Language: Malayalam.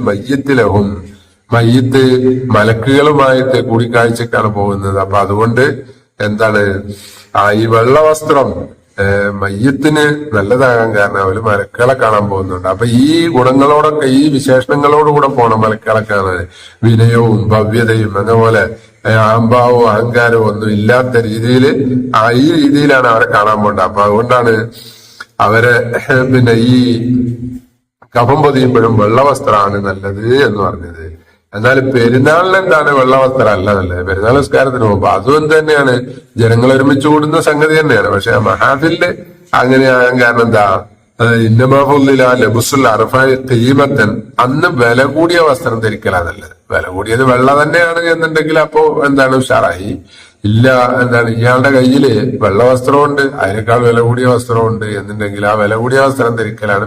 മയ്യത്തിലഹും മയ്യത്ത് മലക്കുകളുമായിട്ട് കൂടിക്കാഴ്ചക്കാണ് പോകുന്നത്. അപ്പൊ അതുകൊണ്ട് എന്താണ് ഈ വെള്ള വസ്ത്രം മയ്യത്തിന് നല്ലതാകാൻ കാരണം അവര് മലക്കുകളെ കാണാൻ പോകുന്നുണ്ട്. അപ്പൊ ഈ ഗുണങ്ങളോടൊക്കെ ഈ വിശേഷണങ്ങളോടുകൂടെ പോണം മലക്കുകളെ കാണാൻ. വിനയവും ഭവ്യതയും അതുപോലെ അഹംഭാവവും അഹങ്കാരവും ഒന്നും ഇല്ലാത്ത രീതിയിൽ ഈ രീതിയിലാണ് അവരെ കാണാൻ പോകേണ്ടത്. അപ്പൊ അതുകൊണ്ടാണ് അവരെ ഈ കഫം പൊതിയുമ്പോഴും വെള്ളവസ്ത്രമാണ് നല്ലത് എന്ന് പറഞ്ഞത്. എന്നാൽ പെരുന്നാളിന് എന്താണ് വെള്ളവസ്ത്രം അല്ല നല്ലത്. പെരുന്നാൾ നിസ്കാരത്തിന് പോകുമ്പോ അതും തന്നെയാണ്, ജനങ്ങൾ ഒരുമിച്ച് കൂടുന്ന സംഗതി തന്നെയാണ്. പക്ഷെ മഹാഫിലിന് അങ്ങനെ ആകാൻ കാരണം എന്താ? ലബുസുൽ അറഫായി തീമത്തൻ, അന്ന് വില കൂടിയ വസ്ത്രം ധരിക്കലാണ് നല്ലത്. വില കൂടിയത് വെള്ള തന്നെയാണ് എന്നുണ്ടെങ്കിൽ അപ്പോ എന്താണ് ഉഷാറായി. ഇല്ല എന്താണ് ഇയാളുടെ കയ്യില് വെള്ള വസ്ത്രമുണ്ട്, അതിനേക്കാൾ വില കൂടിയ വസ്ത്രമുണ്ട് എന്നുണ്ടെങ്കിൽ ആ വില കൂടിയ വസ്ത്രം ധരിക്കലാണ്